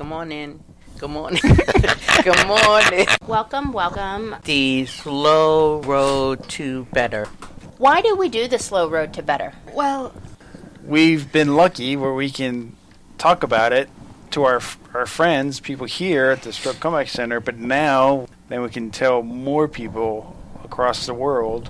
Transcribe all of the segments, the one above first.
Come on in. Good morning. Good morning. Welcome, welcome. The slow road to better. Why do we do the slow road to better? Well, we've been lucky where we can talk about it to our friends, people here at the Stroke Comeback Center, but now then we can tell more people across the world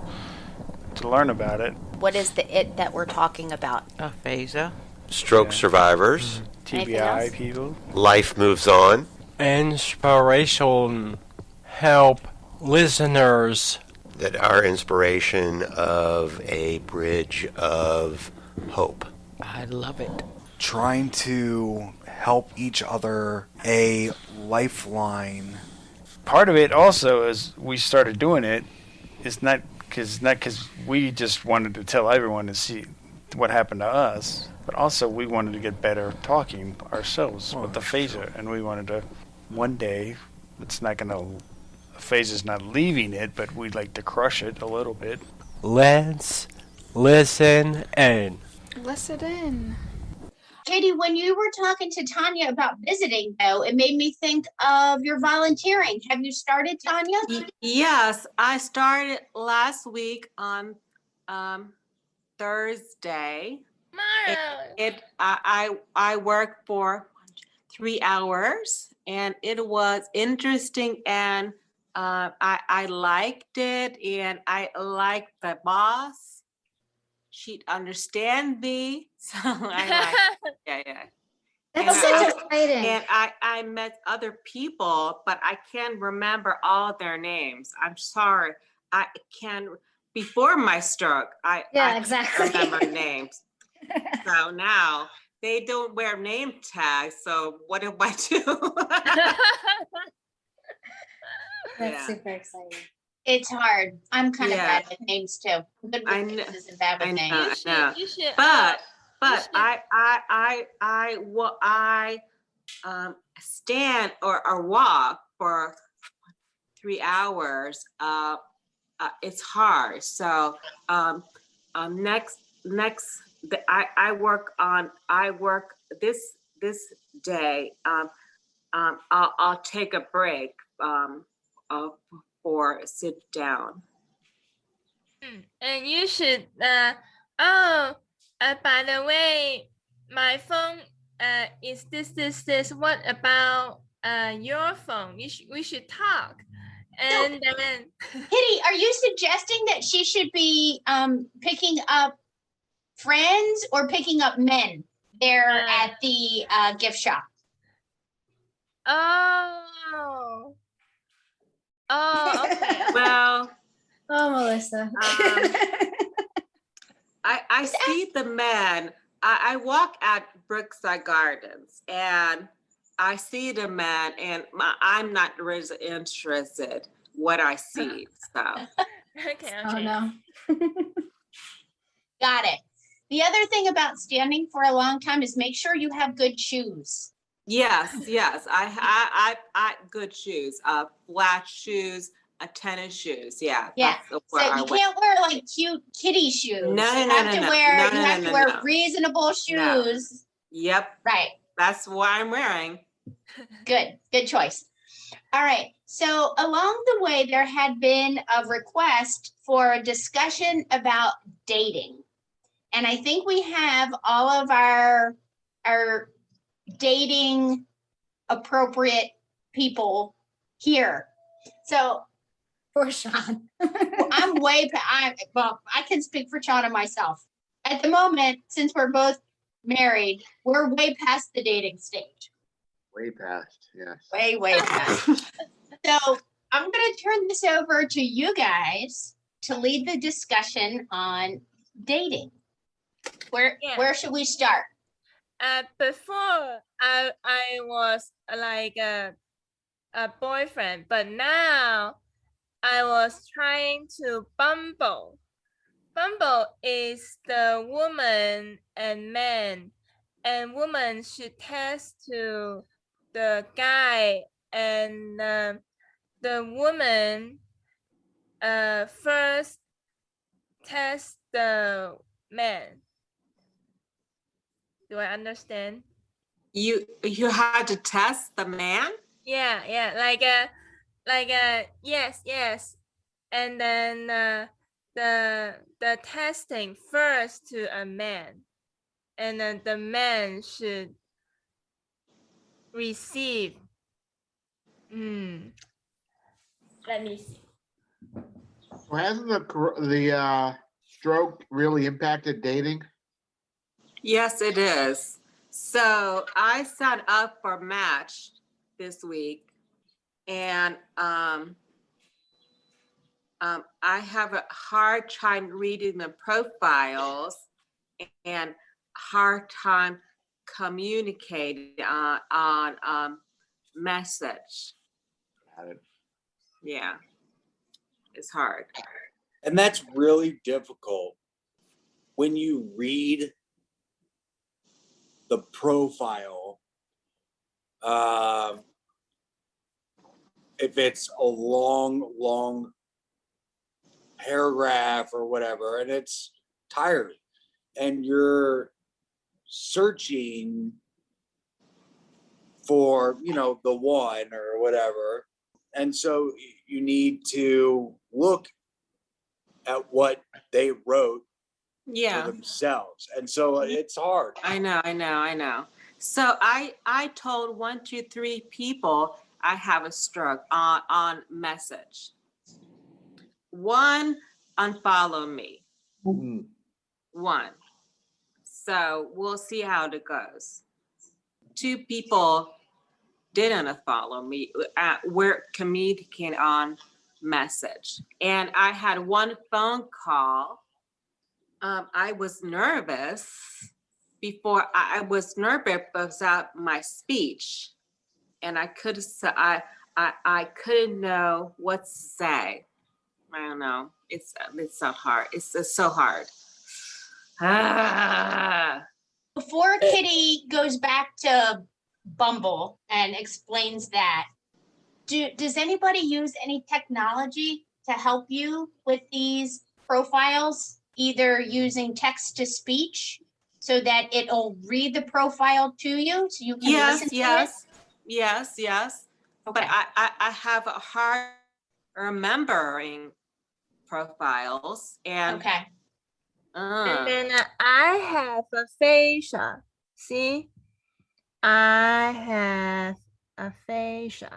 to learn about it. What is the it that we're talking about? Aphasia. Stroke survivors. TBI people. Life moves on. Inspiration. Help listeners. That our inspiration of a bridge of hope. I love it. Trying to help each other, a lifeline. Part of it also is we started doing it is not because we just wanted to tell everyone to see what happened to us, but also we wanted to get better talking ourselves with aphasia, and we wanted to one day. It's not going to. Aphasia's not leaving it, but we'd like to crush it a little bit. Let's listen in. Listen in. Katie, when you were talking to Tanya about visiting, though, it made me think of your volunteering. Have you started, Tanya? Yes, I started last week on Thursday. I worked for 3 hours, and it was interesting, and I liked it, and I liked the boss. She'd understand me, so I like it. Yeah. That's so exciting. And I met other people, but I can't remember all their names. I'm sorry. I can before my stroke. I exactly. remember names. So now they don't wear name tags. So what do I do? That's super exciting. It's hard. I'm kind of bad with names too. Good with faces and bad with names. You should, but I stand or walk for 3 hours. It's hard. So I work this day. I'll take a break or sit down. And you should by the way, my phone is this. What about your phone? We should talk. And then Kitty, are you suggesting that she should be picking up friends or picking up men there at the gift shop? Okay. Well, Melissa. I see the man. I walk at Brookside Gardens, and I see the man, and I'm not really interested what I see. So Okay. Oh no. Got it. The other thing about standing for a long time is make sure you have good shoes. Yes. I good shoes, flat shoes, tennis shoes. Yeah. So you can't wear like cute kitty shoes. No. You have to wear reasonable shoes. Yep. Right. That's what I'm wearing. Good choice. All right. So along the way, there had been a request for a discussion about dating. And I think we have all of our dating appropriate people here. So For Sean. I can speak for Sean and myself. At the moment, since we're both married, we're way past the dating stage. Way past, yes. Way past. So I'm going to turn this over to you guys to lead the discussion on dating. Where should we start? Before I was like a boyfriend, but now I was trying to Bumble. Bumble is the woman and man, and woman should test to the guy, and the woman first test the man. Do I understand? You had to test the man? Yeah, yes, and then the testing first to a man, and then the man should receive. Let me see. So hasn't the stroke really impacted dating? Yes, it is. So I signed up for Match this week, and I have a hard time reading the profiles and hard time communicating on message. Got it. Yeah, it's hard. And that's really difficult when you read the profile. If it's a long paragraph or whatever, and it's tired, and you're searching for, the one or whatever. And so you need to look at what they wrote Yeah. for themselves. And so it's hard. I know. So I told 1, 2, 3 people I have a stroke on message. One unfollow me. One. So we'll see how it goes. 2 people didn't follow me. We're communicating on message. And I had 1 phone call. I was nervous before. I was nervous about my speech, and I couldn't know what to say. I don't know. It's so hard. It's so hard. Before Kitty goes back to Bumble and explains that, does anybody use any technology to help you with these profiles, either using text to speech so that it'll read the profile to you so you can listen to it? Yes. Okay. But I have a hard remembering profiles and okay. And then I have a facial. See? I have a facial.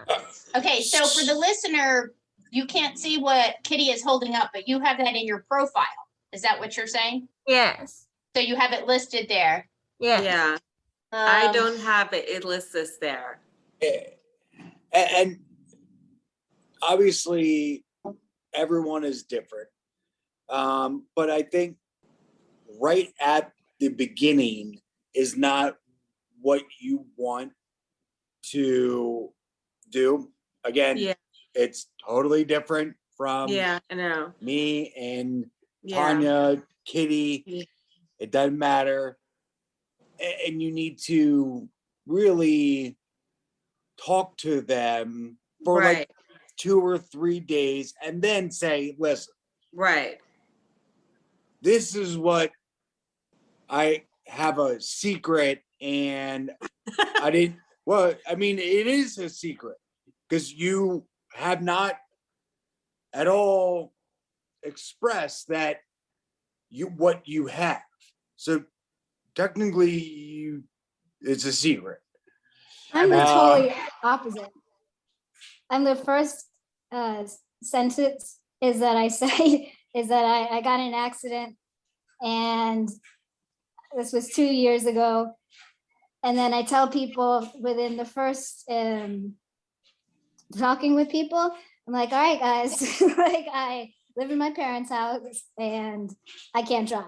Okay, so for the listener, you can't see what Kitty is holding up, but you have that in your profile. Is that what you're saying? Yes. So you have it listed there. Yeah. I don't have it. It lists there. And obviously, everyone is different. But I think right at the beginning is not what you want to do. Again, it's totally different from I know. me and Tanya, Kitty. It doesn't matter. And you need to really talk to them for like 2 or 3 days and then say, listen. Right. This is what I have a secret, and I didn't. Well, I mean, it is a secret because you have not at all expressed that what you have. So technically, it's a secret. I'm the totally opposite. I'm the first sentence is that I say is that I got in an accident, and this was 2 years ago. And then I tell people within the first talking with people, I'm like, all right, guys, like I live in my parents' house and I can't drive.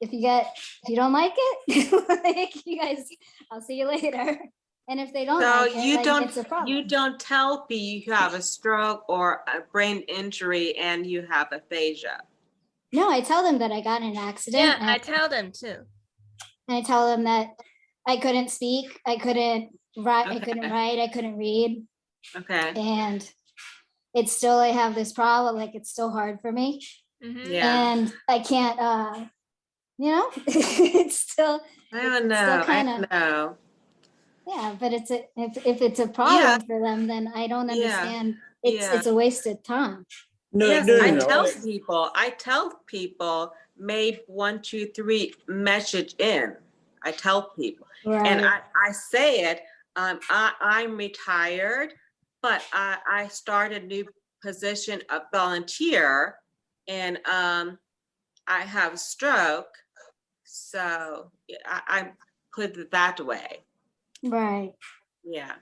If you don't like it, like you guys, I'll see you later. And if they don't like it, it's a problem. You don't tell people you have a stroke or a brain injury and you have aphasia. No, I tell them that I got in an accident. Yeah, I tell them too. And I tell them that I couldn't speak, I couldn't write, I couldn't read. Okay. And it's still, I have this problem, like it's still hard for me. Mm-hmm. Yeah. And I can't, it's still, I don't know. Yeah, but if it's a problem for them, then I don't understand. It's a waste of time. No, Yes, no, I no, no. tell people, maybe 1, 2, 3 message in. I tell people, and Right. I say it. I'm retired, but I started a new position of volunteer, and I have a stroke, so I put it that way. Right. Yeah.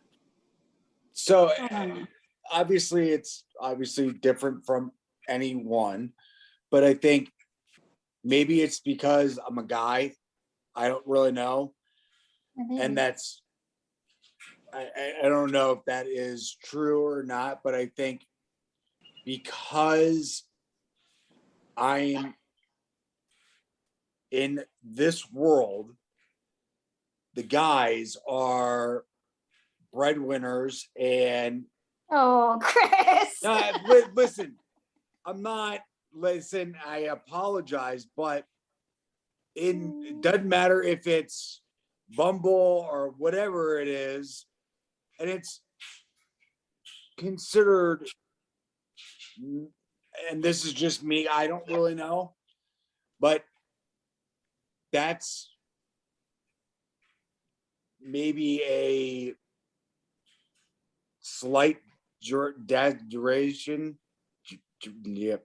So I don't know. obviously it's obviously different from anyone, but I think maybe it's because I'm a guy. I don't really know. And that's I don't know if that is true or not, but I think because I'm in this world, the guys are breadwinners and Oh, Chris. listen, listen, I apologize, but it doesn't matter if it's Bumble or whatever it is, and it's considered, and this is just me, I don't really know, but that's maybe a slight duration. Yeah.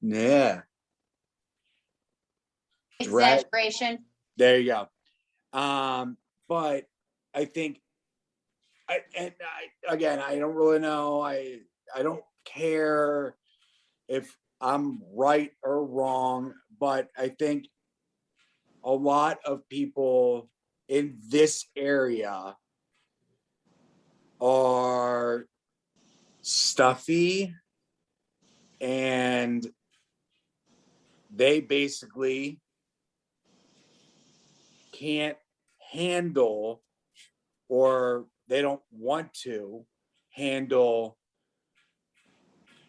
Yeah. Exaggeration. There you go. But I think again, I don't really know. I don't care if I'm right or wrong, but I think a lot of people in this area are stuffy and they basically can't handle, or they don't want to handle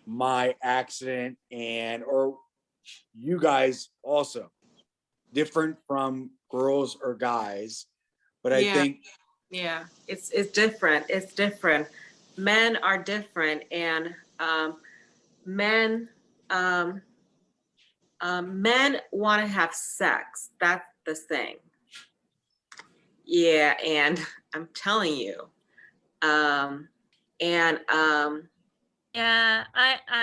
my accident, and or you guys also different from girls or guys, but I think it's different. It's different. Men are different, and men men want to have sex. That's the thing. Yeah, and I'm telling you, and Yeah,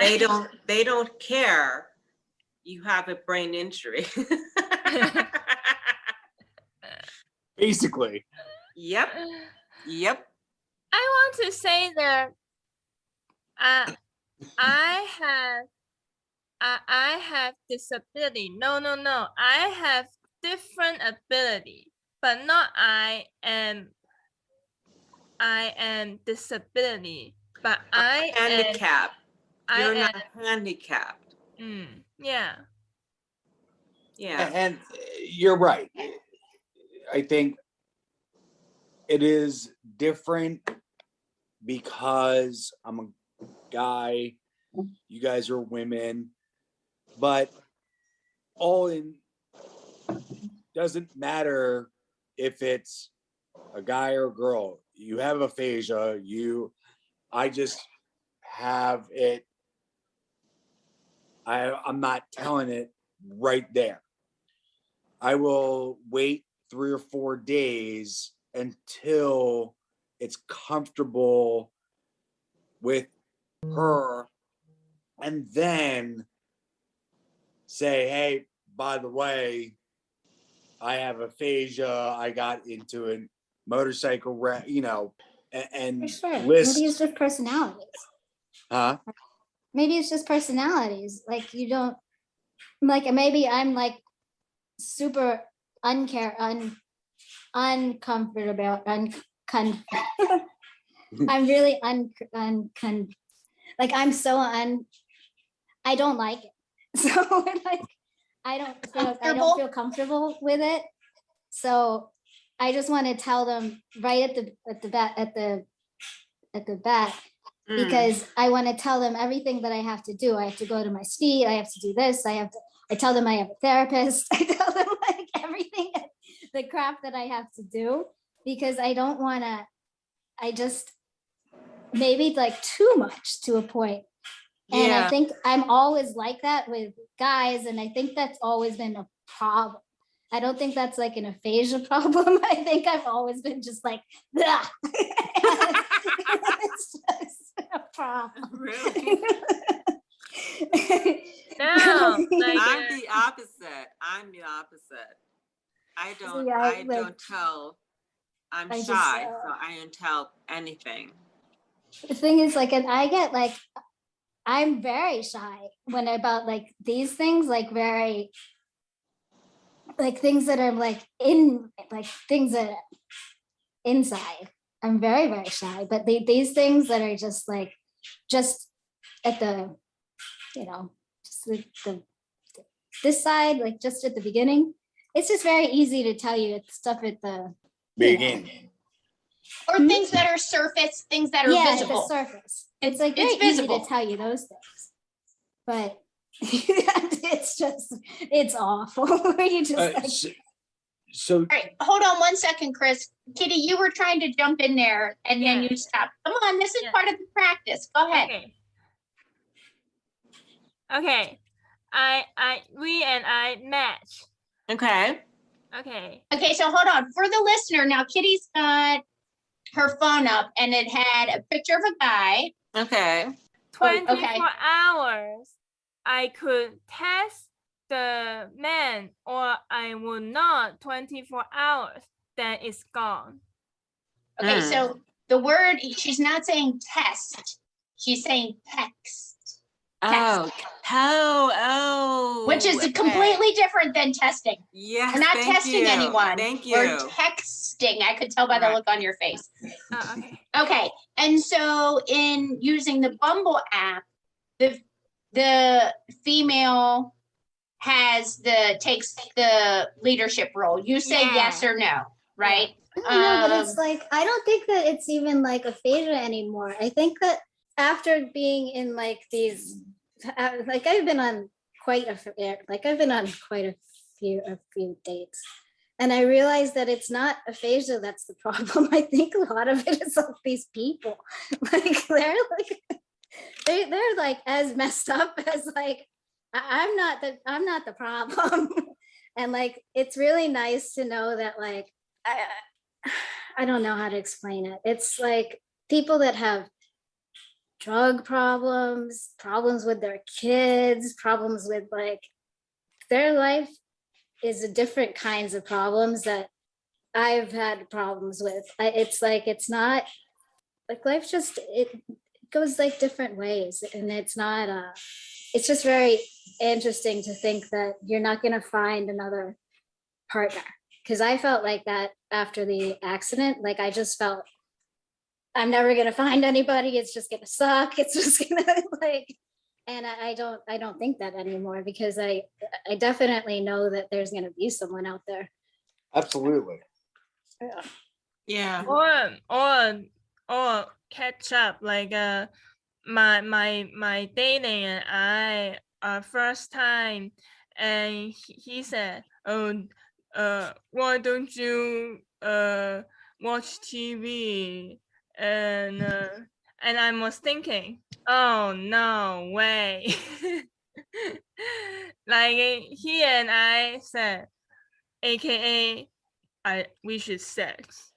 they don't care you have a brain injury. basically. Yep. Yep. I want to say that I have disability. No. I have different ability, but not I am disability, but I handicapped. You're am, not handicapped. Yeah. Yeah. And you're right. I think it is different because I'm a guy, you guys are women, but all in doesn't matter if it's a guy or a girl. You have aphasia, I just have it. I'm not telling it right there. I will wait 3 or 4 days until it's comfortable with her, and then say, hey, by the way, I have aphasia. I got into a motorcycle wreck, and Sure. list. Maybe it's just personalities. Huh? Maybe it's just personalities. Like you don't like. Maybe I'm like super uncomfortable. I'm really like I'm so I don't like it. So like I don't feel comfortable with it. So I just want to tell them right at the back because I want to tell them everything that I have to do. I have to go to my speed. I have to do this. I tell them I have a therapist. I tell them like everything, the crap that I have to do. because I don't want to, I just, maybe like too much to a point. And I Yeah. think I'm always like that with guys. And I think that's always been a problem. I don't think that's like an aphasia problem. I think I've always been just like, "Ugh." It's just a problem. Really? No, like I'm the opposite. I'm the opposite. I don't. See, I like, don't tell. I'm I just, shy, so I don't tell anything. the thing is, like, and I get like, I'm very shy when about like these things, like very, like things that are like in, like things that are inside. I'm very, very shy, but these things that are just like, just at the, you know, just this side, like just at the beginning, it's just very easy to tell you it's stuff at the Begin. Or things that are surface, things that are yeah, visible. at the surface. It's like very It's visible. easy to tell you those things, but it's just, it's awful. You just like, So All right, hold on one second, Chris. Kitty, you were trying to jump in there and then Yeah. you stopped. Come on, this is Yeah. part of the practice. Go ahead. Okay. We and I match. Okay. Okay. Okay, so hold on. For the listener, now Kitty's got her phone up and it had a picture of a guy. Okay. 24 okay. hours, I could test the man, or I will not 24 hours, then it's gone. Okay, so the word, she's not saying test. She's saying text. Oh. Oh. Which is okay. completely different than testing. Yes. We're not thank testing you. anyone. Thank We're you. texting. I could tell by the Right. look on your face. Okay. Okay, and so in using the Bumble app, the female takes the leadership role. You say Yeah. yes or no, right? no, but it's like, I don't think that it's even like aphasia anymore. I think that after being in like these, like I've been on quite a few dates, and I realized that it's not aphasia that's the problem. I think a lot of it is like these people, like they're like as messed up as like I'm not the problem. And like it's really nice to know that like I don't know how to explain it. It's like people that have drug problems with their kids, problems with like their life is a different kinds of problems that I've had problems with. It's like, it's not like life just, it goes like different ways, and it's not, it's just very interesting to think that you're not going to find another partner. Cause I felt like that after the accident. Like I just felt I'm never going to find anybody. It's just going to suck. It's just going to like, and I don't think that anymore, because I definitely know that there's going to be someone out there. absolutely. Yeah. Or catch up, like my dating and I first time, and he said, oh, why don't you watch TV? And I was thinking, oh no way. Like he and I said, AKA we should sex.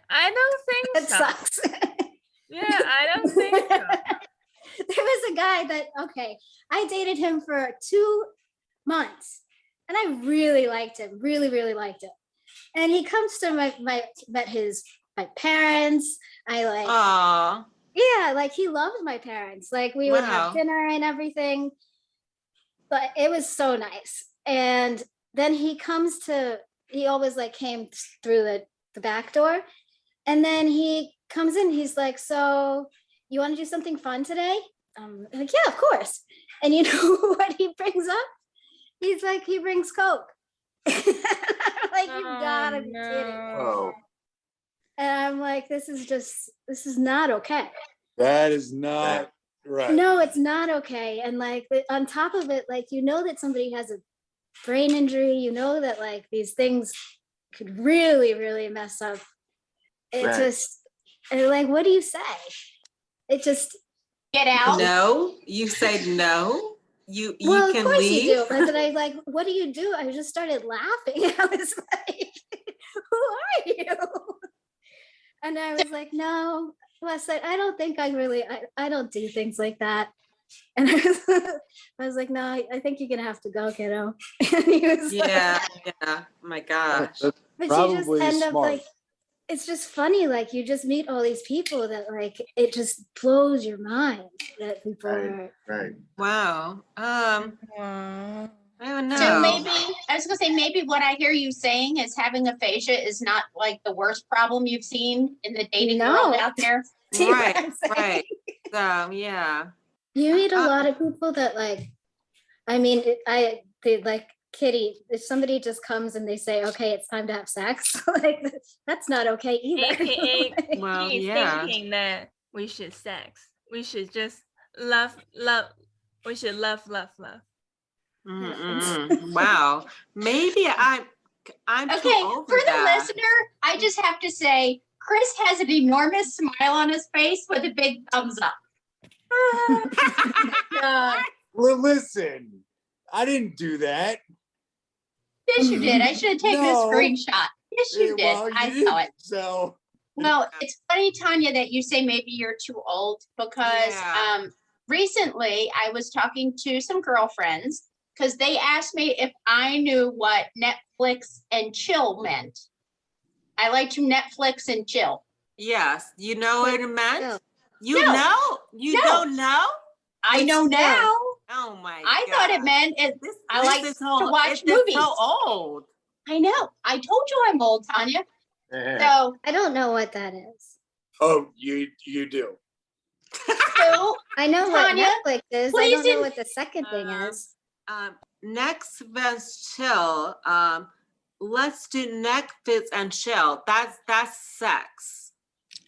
I don't think It so. sucks. Yeah, I don't think so. There was a guy that, okay, I dated him for 2 months and I really liked him, really liked him. And he comes to my parents. I like, Aww. yeah, like he loved my parents. Like we would have dinner and everything, but it was so nice. And then he always like came through the back door. And then he comes in, he's like, so you want to do something fun today? I'm like, yeah, of course. And you know what he brings up? He's like, he brings Coke. Like, you gotta be kidding. Oh, And I'm like, this is not okay. that is not right. No, it's not okay. And like on top of it, like, you know that somebody has a brain injury, you know that like these things could really, really mess up. It Right. just, and like, what do you say? It just, Get out. No, you say no. You well, of can course leave. you do. And then I like, what do you do? I just started laughing. I was like, who are you? And I was like, no, Wes, I don't think I don't do things like that. And I was like, no, I think you're gonna have to go, kiddo. And he was Yeah, like, yeah. Oh my gosh. That's but you probably just end up smart. like, it's just funny, like you just meet all these people that like it just blows your mind that people are. Right. Wow. I don't know. So maybe I was gonna say maybe what I hear you saying is having aphasia is not like the worst problem you've seen in the dating world out there. See what Right, I'm saying? right. So yeah. You meet a lot of people that like, I mean, they like Kitty, if somebody just comes and they say, okay, it's time to have sex, like that's not okay either. AKA, Well, he's yeah. thinking that we should sex. We should just love. We should love. Wow. Maybe I'm too Okay, over for the that. listener, I just have to say Chris has an enormous smile on his face with a big thumbs up. Well, listen, I didn't do that. Yes, you did. I should have taken No. a screenshot. Yes, you did. Well, I you saw didn't, it. So Well, it's funny, Tanya, that you say maybe you're too old because Yeah. recently I was talking to some girlfriends because they asked me if I knew what Netflix and chill meant. I like to Netflix and chill. Yes. You know what it meant? No. You No. know? You No. don't know? I know now. Oh my I God. thought it meant I like is to so- watch it is movies. so old. I know. I told you I'm old, Tanya. Yeah. So, I don't know what that is. oh, you do. so I know Tanya, what Netflix is. I please don't know in- what the second thing is. Next best chill. Let's do Netflix and chill. That's sex.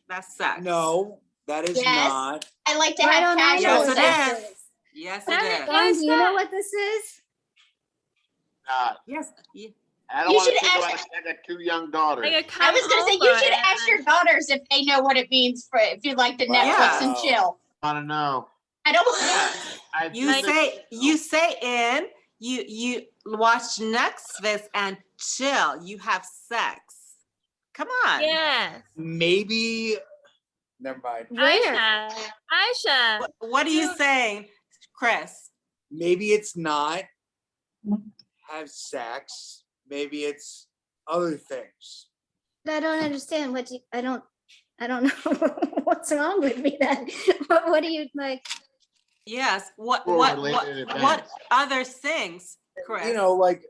That's sex. No, that is Yes. not. I like to Why have don't I know casual Yes, what it sex. this is. is? Yes, That it is- is. Don, do you know that? what this is? Yes. I don't You want to should think ask- about it. I got two young daughters. Like a I was going to say, you should come ask your daughters if they know what it means for if you like to Netflix and Wow. chill. I want to know. I don't. I You think say in. You watch Netflix and chill. You have sex. Come on. Yes. Maybe. Never mind. Where? Aisha. What are you saying, Chris? Maybe it's not have sex. Maybe it's other things. I don't understand what you, I don't know what's wrong with me then. What do you like? Yes. What Or what related what, events. what other things, Chris? You know, like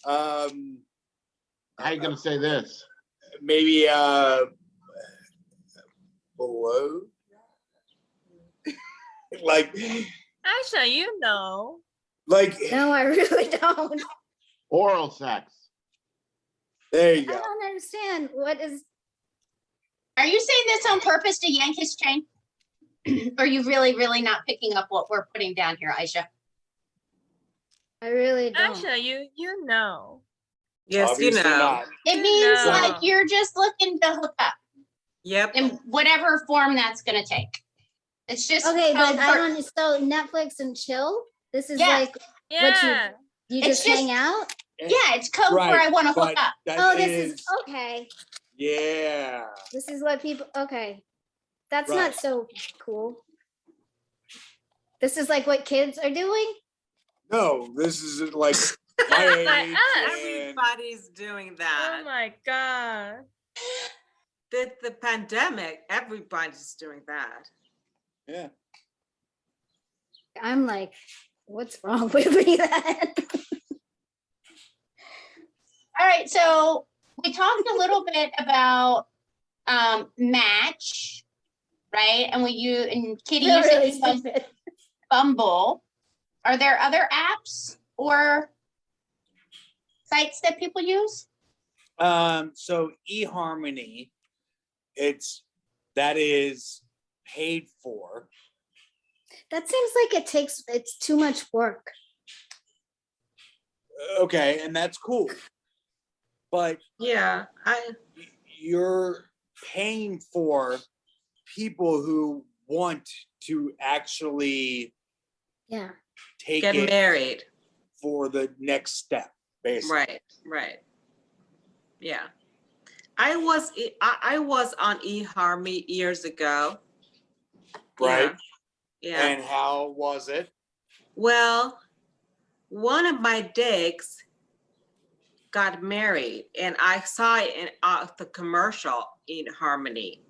How you gonna say this? maybe below. like Aisha, you know. No, I really don't. Oral sex. There you I go. don't understand. What is? Are you saying this on purpose to yank his chain? Or are you really, really not picking up what we're putting down here, Aisha? I really don't. Aisha, you know. Yes, Obviously you know. not. It means No. like you're just looking to hook up Yep. in whatever form that's going to take. It's just Okay, but code I for- don't. So Netflix and chill. This is Yeah. like Yeah. you It's just just- hang out. Yeah, it's code for I want to hook but up. that Oh, this is okay. yeah. This is what people. Okay, that's not Right. so cool. This is like what kids are doing. No, this is like my age. and Everybody's doing Oh that. my god. The pandemic, everybody's doing that. yeah. I'm like, what's wrong with me then? All right, so we talked a little bit about Match, right? And and Kitty, you said Really you love stupid. Bumble. Are there other apps or sites that people use? So eHarmony, that is paid for. That seems like it's too much work. Okay, and that's cool. But Yeah, you're paying for people who want to actually Yeah. take get it married. for the next step, basically. Right. Yeah. I was on eHarmony years ago. Right. Yeah. And how was it? Well, one of my dicks got married, and I saw it in the commercial in Harmony.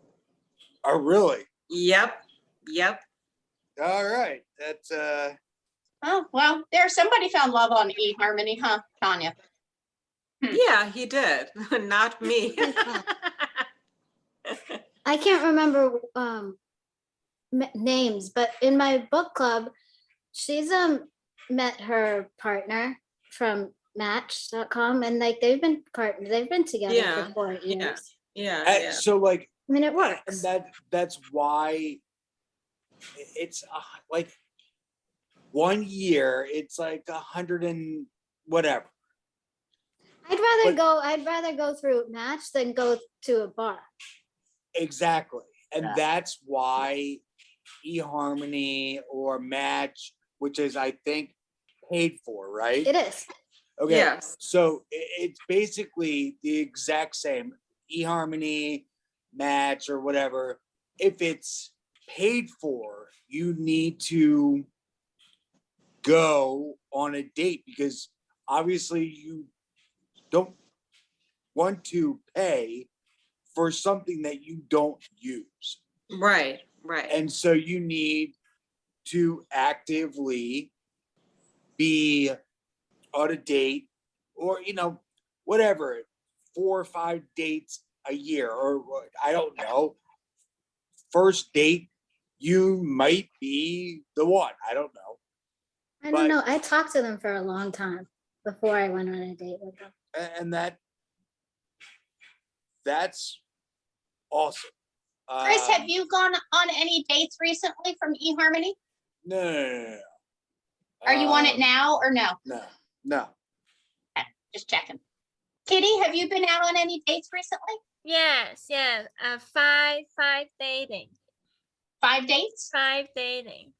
Oh, really? Yep. All right. That's Oh, well, somebody found love on eHarmony, huh, Tanya? Yeah, he did. Not me. I can't remember names, but in my book club, she's met her partner from Match.com, and like they've been together for 4 years. Yeah. so like. I mean, it works. And that's why it's like 1 year. It's like 100 and whatever. I'd rather go through Match than go to a bar. Exactly. And that's why eHarmony or Match, which is, I think, paid for, right? It is. Okay. Yes. So it's basically the exact same. eHarmony, Match, or whatever. If it's paid for, you need to go on a date because obviously you don't want to pay for something that you don't use. Right. And so you need to actively be on a date or, whatever, 4 or 5 dates a year, or I don't know. First date, you might be the one. I don't know. I don't know. I talked to them for a long time before I went on a date with them. And that's awesome. Chris, have you gone on any dates recently from eHarmony? No. Are you on it now or no? No. Okay, just checking. Kitty, have you been out on any dates recently? Yes. 5 dating. 5 dates? 5 dating.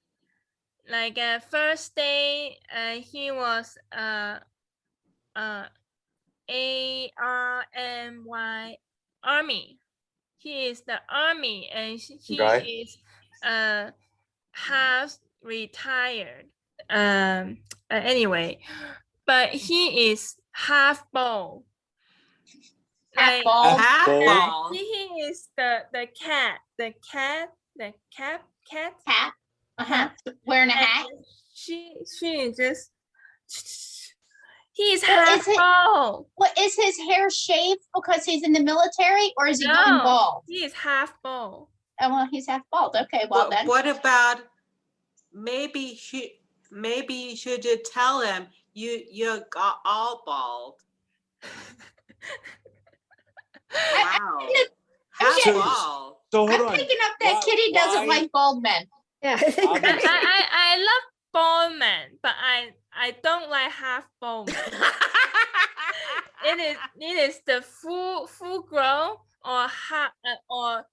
Like first day, he was ARMY Army. He is the Army, and he is half retired. Anyway, but he is half bald. Half bald. He is the cat. Uh-huh. Wearing a hat. She is just. He's half bald. What is his hair shaved because he's in the military, or is he going bald? He is half bald. Oh well, he's half bald. Okay, well then. What about maybe you should tell him you got all bald. Wow. So hold on. I'm picking up that Kitty doesn't like bald men. Yeah. I love bald men, but I don't like half bald men. It is the full grown or half or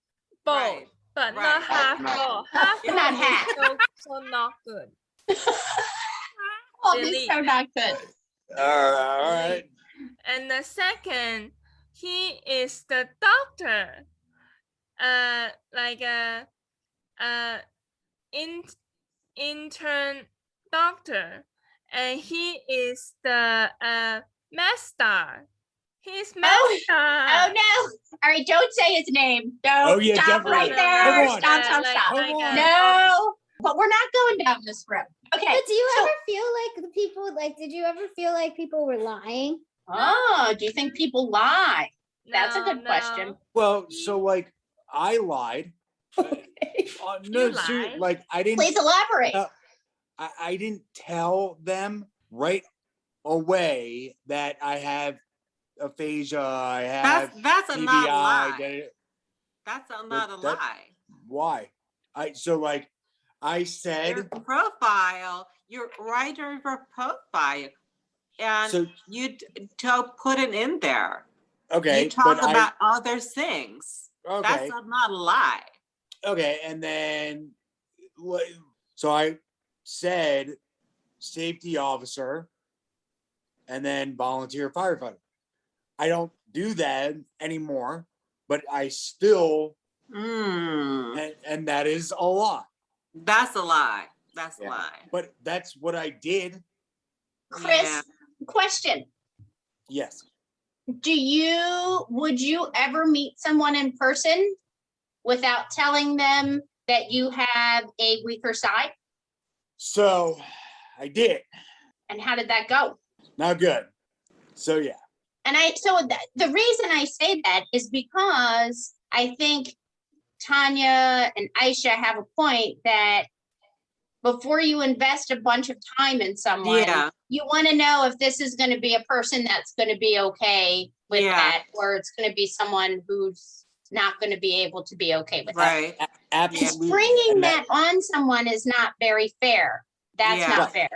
bald, but not half bald. Half bald Not half. So not good. Oh, these are not good. All right. And the second, he is the doctor. Intern doctor, and he is the master. He's master. Oh no! All right, don't say his name. Don't. Oh, yeah, stop definitely. right there. Come on. Stop. No, but we're not going down this road. Okay. But do you ever feel like the people did you ever feel like people were lying? Oh, do you think people lie? That's a good question. Well, so like I lied. No, seriously, like I didn't. Please elaborate. I didn't tell them right away that I have aphasia. I have that's a TBI. not a lie. That's not a lie. Why? I said Your profile. Your writer of your profile. and So you don't put it in there. okay, You talk about other things. okay, That's not a lie. okay, and then so I said safety officer, and then volunteer firefighter. I don't do that anymore, but I still, and that is a lot. That's a lie. That's a lie. But that's what I did. Chris, question. Yes. Would you ever meet someone in person without telling them that you have a weaker side? So I did. And how did that go? Not good. So yeah. And the reason I say that is because I think Tanya and Aisha have a point that before you invest a bunch of time in someone, you want to know if this is going to be a person that's going to be okay with that, or it's going to be someone who's not going to be able to be okay with that. Absolutely. Bringing that on someone is not very fair. That's not fair.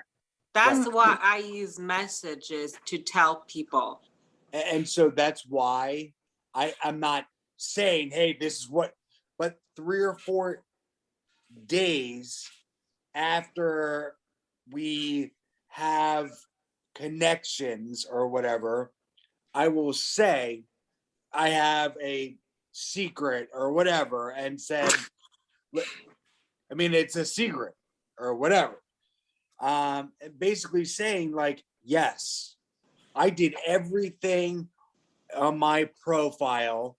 That's why I use messages to tell people. And so that's why I'm not saying, hey, this is what, but 3 or 4 days after we have connections or whatever, I will say I have a secret or whatever, and said, I mean, it's a secret or whatever. Basically saying like, yes, I did everything on my profile.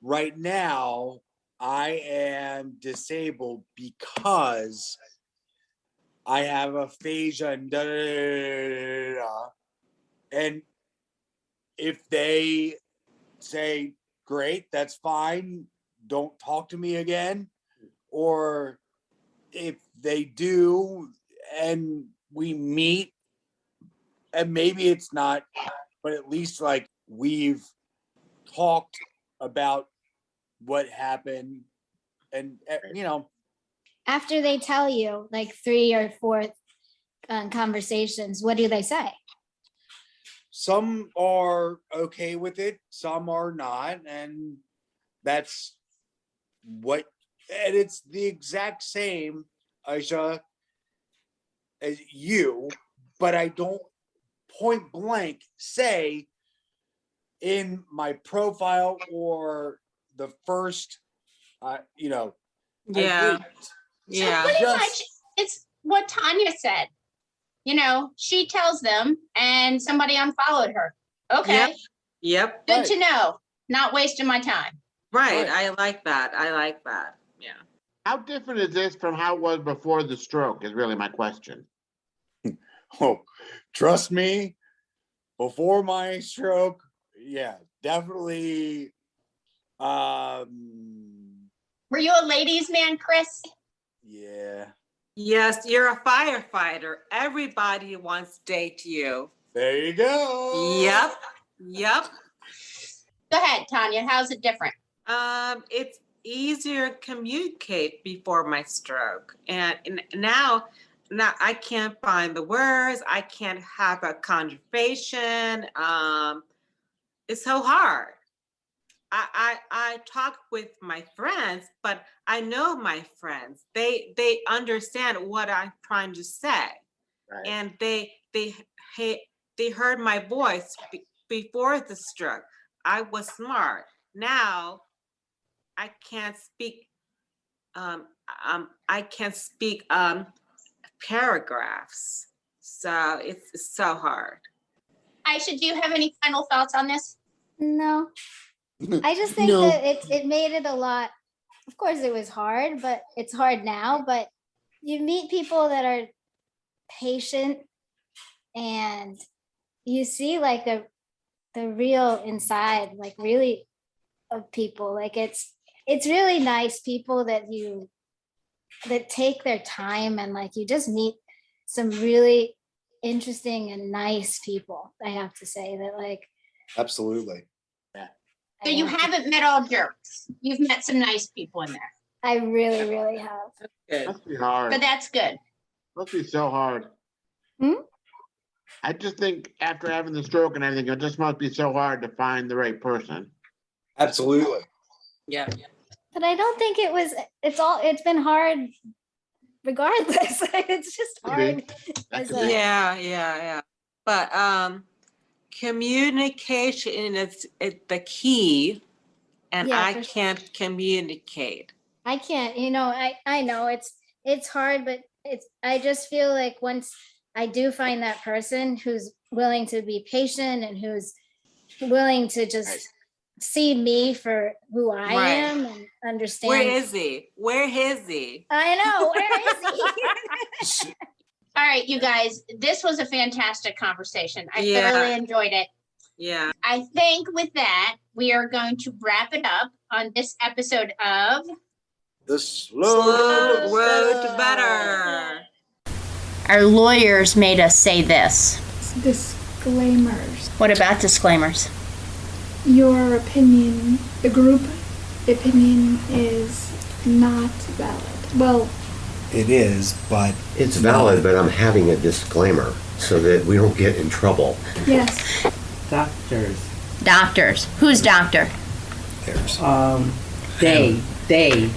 Right now, I am disabled because I have aphasia and da da da da da. And if they say, great, that's fine, don't talk to me again. Or if they do and we meet, and maybe it's not, but at least like we've talked about what happened, and you know, After they tell you like 3 or 4 conversations, what do they say? some are okay with it, some are not, and that's what, and it's the exact same, Aisha, as you, but I don't point blank say in my profile or the first, you know, So pretty much it's what Tanya said. You know, she tells them and somebody unfollowed her. Okay. Yep. Good to know. Not wasting my time. Right. I like that. I like that. Yeah. How different is this from how it was before the stroke is really my question. Oh, trust me, before my stroke, yeah, definitely. Were you a ladies' man, Chris? Yeah. Yes, you're a firefighter. Everybody wants to date you. There you go. Yep. Yep. Go ahead, Tanya. How's it different? It's easier to communicate before my stroke. And now I can't find the words. I can't have a conversation. It's so hard. I talk with my friends, but I know my friends. They understand what I'm trying to say, and they heard my voice before the stroke. I was smart. Now I can't speak. I can't speak paragraphs. So it's so hard. Aisha, do you have any final thoughts on this? No. I just think that it made it a lot. Of course, it was hard, but it's hard now. But you meet people that are patient, and you see like the real inside, like really of people. Like it's really nice people that take their time, and like you just meet some really interesting and nice people. I have to say that, like, Absolutely. So you haven't met all jerks. You've met some nice people in there. I really, really have. Must be hard. But that's good. Must be so hard. I just think after having the stroke and everything, it just must be so hard to find the right person. Absolutely. Yeah. But I don't think it's been hard regardless. It's just hard. Yeah. But communication is the key, and Yeah, I for sure. can't communicate. I can't, I know it's hard, but I just feel like once I do find that person who's willing to be patient and who's willing to just see me for who I Right. am and understand. Where is he? I know, where is he? All right, you guys, this was a fantastic conversation. I Yeah. thoroughly enjoyed it. Yeah. I think with that, we are going to wrap it up on this episode of The slow road to better. Our lawyers made us say this. Disclaimers. What about disclaimers? Your opinion, the group opinion, is not valid. Well, It is, but It's valid, but I'm having a disclaimer so that we don't get in trouble. yes. Doctors. Who's doctor? there's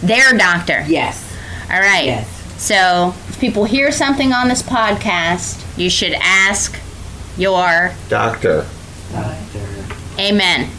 Their doctor. Yes. All right. Yes. So if people hear something on this podcast, you should ask your Doctor. amen.